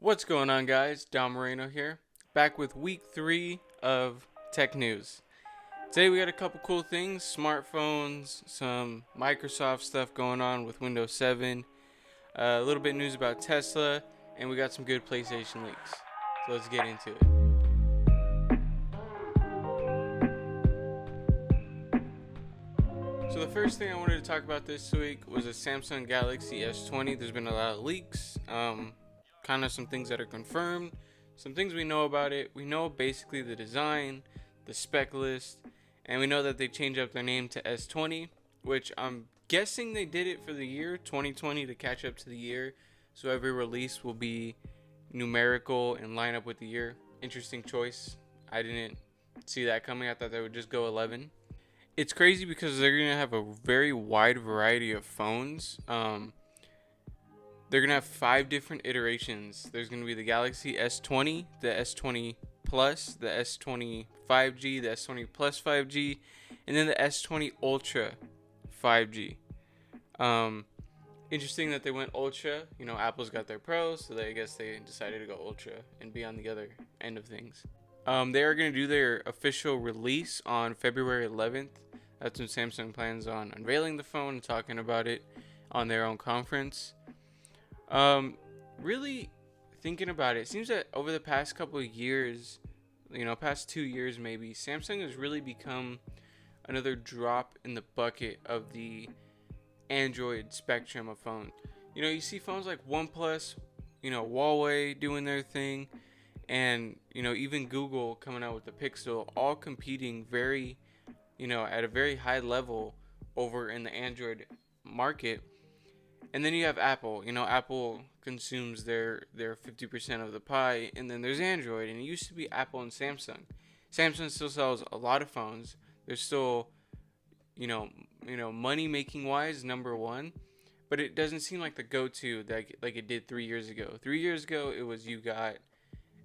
What's going on, guys? Dom Moreno here, back with week 3 of tech news. Today we got a couple cool things: smartphones, some Microsoft stuff going on with Windows 7, a little bit of news about Tesla, and we got some good PlayStation leaks. So let's get into it. So the first thing I wanted to talk about this week was a Samsung Galaxy S20. There's been a lot of leaks, kind of some things that are confirmed, some things we know about it. We know basically the design, the spec list, and we know that they changed up their name to S20, which I'm guessing they did it for the year 2020 to catch up to the year. So every release will be numerical and line up with the year. Interesting choice. I didn't see that coming. I thought they would just go 11. It's crazy because they're going to have a very wide variety of phones. They're going to have 5 different iterations. There's going to be the Galaxy S20, the S20 Plus, the S20 5G, the S20 Plus 5G, and then the S20 Ultra 5G. Interesting that they went Ultra. You know, Apple's got their Pro, so I guess they decided to go Ultra and be on the other end of things. They are going to do their official release on February 11th. That's when Samsung plans on unveiling the phone and talking about it on their own conference. Really thinking about it, it seems that over the past couple of years, past 2 years maybe, Samsung has really become another drop in the bucket of the Android spectrum of phones. You see phones like OnePlus, Huawei doing their thing, and even Google coming out with the Pixel, all competing very at a very high level over in the Android market. And then you have Apple. Apple consumes their 50% of the pie, and then there's Android, and it used to be Apple and Samsung. Samsung still sells a lot of phones. They're still money making wise number one, but it doesn't seem like the go-to like it did 3 years ago. 3 years ago it was you got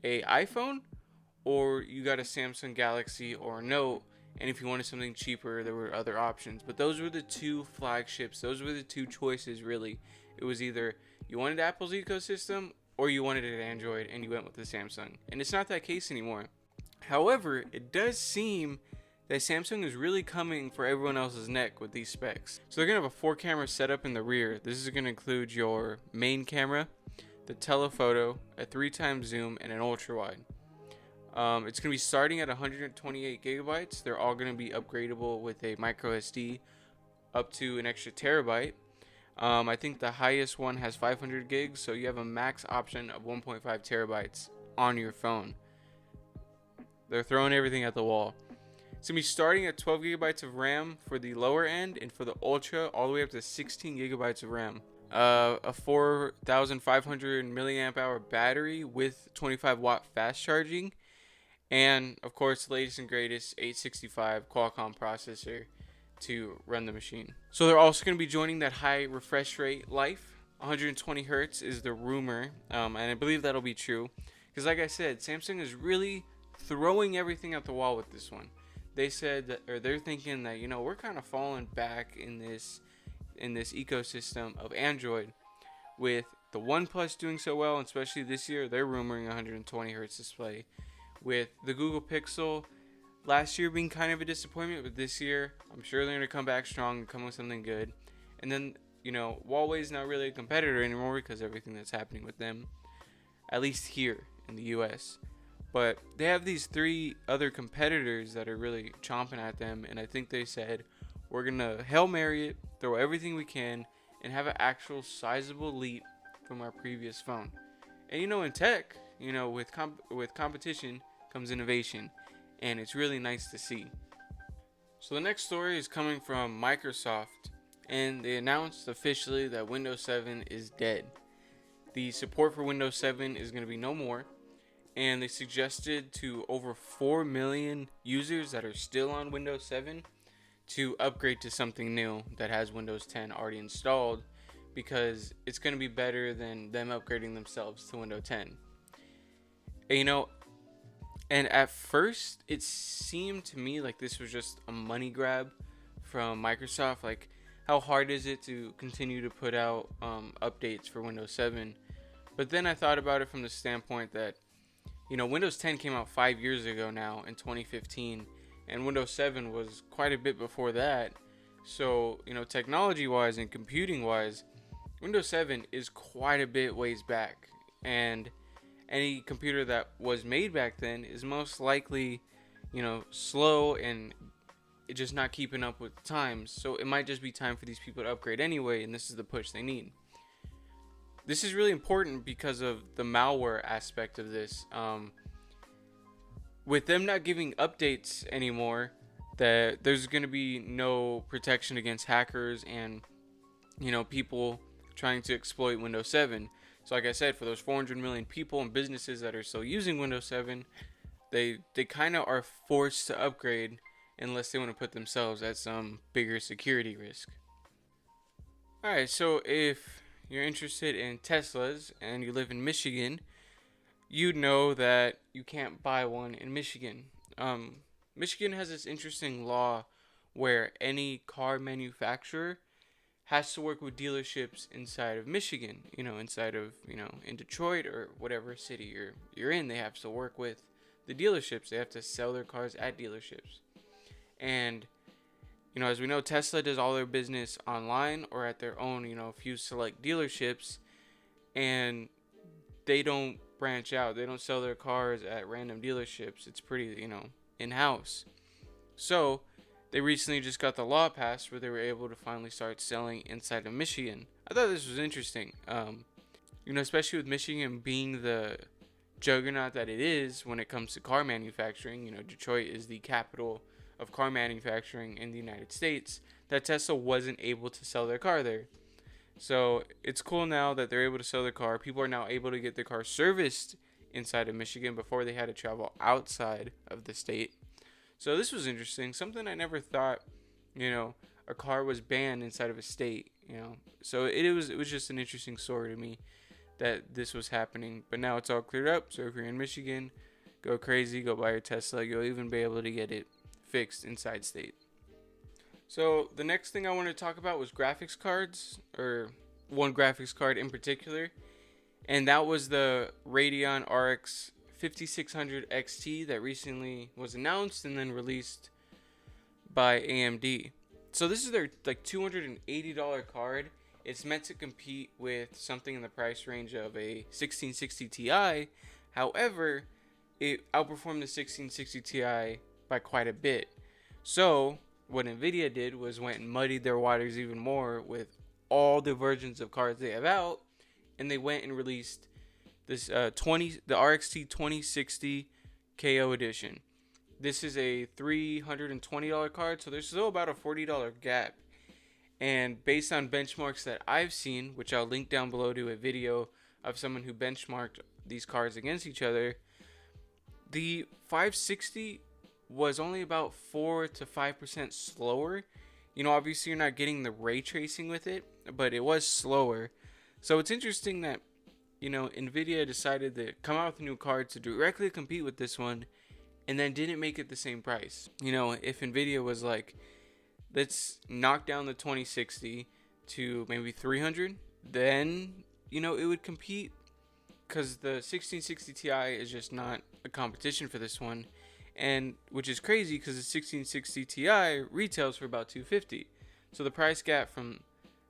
a iPhone or you got a Samsung Galaxy or a Note, and if you wanted something cheaper there were other options, but those were the two flagships. Those were the two choices, really. It was either you wanted Apple's ecosystem or you wanted an Android, and you went with the Samsung. And it's not that case anymore. However, it does seem that Samsung is really coming for everyone else's neck with these specs. So they're going to have a 4-camera setup in the rear. This is going to include your main camera, the telephoto, a 3x zoom, and an ultra wide. It's going to be starting at 128 gigabytes. They're all going to be upgradable with a micro SD up to an extra terabyte. I think the highest one has 500 gigs, so you have a max option of 1.5 terabytes on your phone. They're throwing everything at the wall. It's going to be starting at 12 gigabytes of RAM for the lower end, and for the Ultra, all the way up to 16 gigabytes of RAM. A 4,500 milliamp hour battery with 25 watt fast charging. And, of course, the latest and greatest 865 Qualcomm processor to run the machine. So they're also going to be joining that high refresh rate life. 120 hertz is the rumor, and I believe that'll be true. Because like I said, Samsung is really throwing everything at the wall with this one. They said that, or they're thinking that, we're kind of falling back in this ecosystem of Android with the OnePlus doing so well, and especially this year, they're rumoring 120 hertz display. With the Google Pixel last year being kind of a disappointment, but this year I'm sure they're going to come back strong and come with something good. And then, Huawei's not really a competitor anymore because of everything that's happening with them, at least here in the US. But they have these 3 other competitors that are really chomping at them, and I think they said, we're going to Hail Mary it, throw everything we can, and have an actual sizable leap from our previous phone. And in tech, with competition comes innovation, and it's really nice to see. So the next story is coming from Microsoft, and they announced officially that Windows 7 is dead. The support for Windows 7 is going to be no more, and they suggested to over 4 million users that are still on Windows 7 to upgrade to something new that has Windows 10 already installed, because it's going to be better than them upgrading themselves to Windows 10. And at first it seemed to me like this was just a money grab from Microsoft. Like, how hard is it to continue to put out updates for Windows 7? But then I thought about it from the standpoint that, Windows 10 came out 5 years ago now in 2015, and Windows 7 was quite a bit before that. So, technology wise and computing wise, Windows 7 is quite a bit ways back. And any computer that was made back then is most likely, slow and just not keeping up with times. So it might just be time for these people to upgrade anyway, and this is the push they need. This is really important because of the malware aspect of this. With them not giving updates anymore, that there's going to be no protection against hackers and people trying to exploit Windows 7. So like I said, for those 400 million people and businesses that are still using Windows 7, they kind of are forced to upgrade unless they want to put themselves at some bigger security risk. Alright, so if you're interested in Teslas and you live in Michigan, you know that you can't buy one in Michigan. Michigan has this interesting law where any car manufacturer has to work with dealerships inside of Michigan, in Detroit or whatever city you're in. They have to work with the dealerships. They have to sell their cars at dealerships. And as we know, Tesla does all their business online or at their own, few select dealerships, and they don't branch out. They don't sell their cars at random dealerships. It's pretty, in-house. So they recently just got the law passed where they were able to finally start selling inside of Michigan. I thought this was interesting. Especially with Michigan being the juggernaut that it is when it comes to car manufacturing. Detroit is the capital of car manufacturing in the United States, that Tesla wasn't able to sell their car there. So it's cool now that they're able to sell their car. People are now able to get their car serviced inside of Michigan before they had to travel outside of the state. So this was interesting. Something I never thought, a car was banned inside of a state, So it was just an interesting story to me that this was happening. But now it's all cleared up. So if you're in Michigan, go crazy, go buy your Tesla. You'll even be able to get it fixed inside state. So the next thing I wanted to talk about was graphics cards, or one graphics card in particular, and that was the Radeon RX 5600 XT that recently was announced and then released by AMD. So this is their $280 card. It's meant to compete with something in the price range of a 1660 Ti. However, it outperformed the 1660 Ti by quite a bit. So what Nvidia did was went and muddied their waters even more with all the versions of cards they have out, and they went and released this the RXT 2060 KO edition. This is a $320 card, so there's still about a $40 gap. And based on benchmarks that I've seen, which I'll link down below to a video of someone who benchmarked these cards against each other, the 560 was only about 4 to 5% slower. Obviously you're not getting the ray tracing with it, but it was slower. So it's interesting that, Nvidia decided to come out with a new card to directly compete with this one and then didn't make it the same price. If Nvidia was like, let's knock down the 2060 to maybe 300, then, it would compete, because the 1660 Ti is just not a competition for this one. And which is crazy because the 1660 Ti retails for about $250. So the price gap from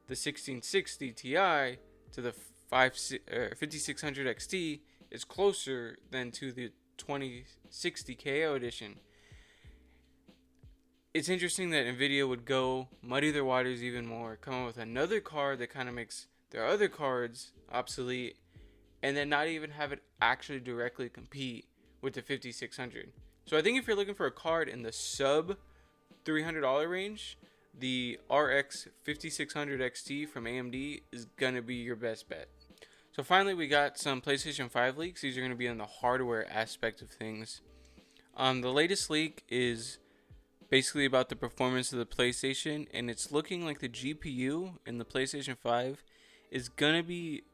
the 1660 Ti to the 5600 XT is closer than to the 2060 KO edition. It's interesting that Nvidia would go muddy their waters even more, come up with another card that kind of makes their other cards obsolete, and then not even have it actually directly compete with the 5600. So I think if you're looking for a card in the sub $300 range, the RX 5600 XT from AMD is going to be your best bet. So finally, we got some PlayStation 5 leaks. These are going to be on the hardware aspect of things. The latest leak is basically about the performance of the PlayStation, and it's looking like the GPU in the PlayStation 5 is going to be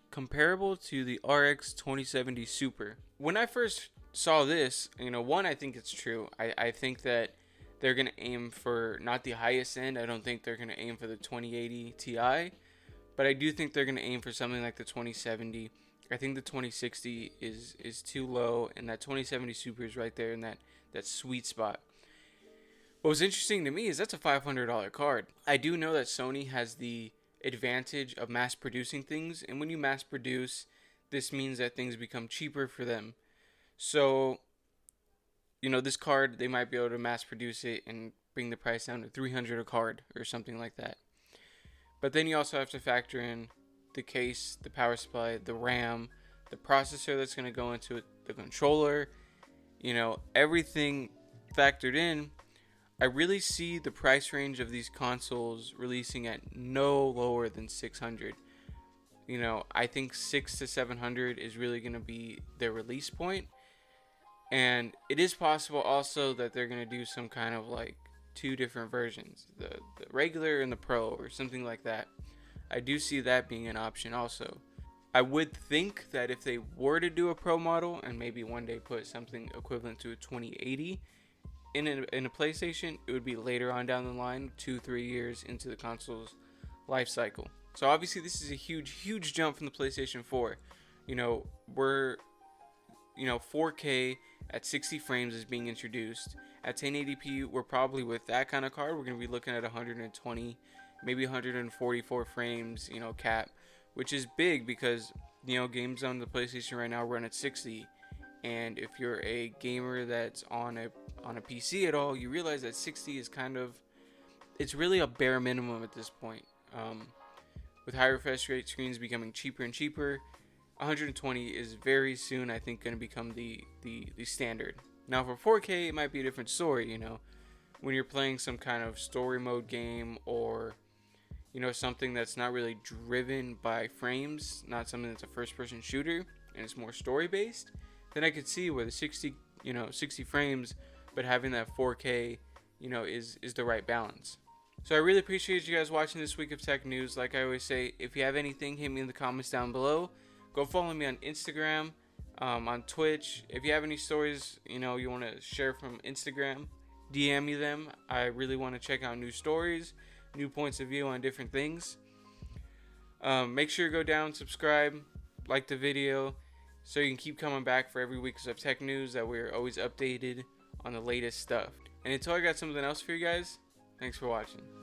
comparable to the RX 2070 Super. When I first saw this, I think it's true. I think that they're going to aim for not the highest end. I don't think they're going to aim for the 2080 Ti, but I do think they're going to aim for something like the 2070. I think the 2060 is too low, and that 2070 Super is right there in that sweet spot. What was interesting to me is that's a $500 card. I do know that Sony has the advantage of mass producing things, and when you mass produce, this means that things become cheaper for them. So, this card, they might be able to mass produce it and bring the price down to $300 a card or something like that. But then you also have to factor in the case, the power supply, the RAM, the processor that's going to go into it, the controller, everything factored in. I really see the price range of these consoles releasing at no lower than 600. I think 600 to 700 is really going to be their release point. And it is possible also that they're going to do some kind of like two different versions, the regular and the pro or something like that. I do see that being an option also. I would think that if they were to do a pro model and maybe one day put something equivalent to a 2080 in a PlayStation, it would be later on down the line, 2-3 years into the console's life cycle. So obviously this is a huge jump from the PlayStation 4. We're 4K at 60 frames is being introduced. At 1080p, we're probably, with that kind of card, we're going to be looking at 120, maybe 144 frames, cap, which is big because, games on the PlayStation right now run at 60. And if you're a gamer that's on a PC at all, you realize that 60 is it's really a bare minimum at this point. With high refresh rate screens becoming cheaper and cheaper, 120 is very soon, I think, going to become the standard. Now for 4K, it might be a different story, when you're playing some kind of story mode game or, something that's not really driven by frames, not something that's a first-person shooter, and it's more story-based, then I could see where the 60 frames, but having that 4K, is the right balance. So I really appreciate you guys watching this week of tech news. Like I always say, if you have anything, hit me in the comments down below. Go follow me on Instagram, on Twitch. If you have any stories, you want to share from Instagram, DM me them. I really want to check out new stories, new points of view on different things. Make sure you go down, subscribe, like the video, so you can keep coming back for every week of tech news, that we're always updated on the latest stuff. And until I got something else for you guys, thanks for watching.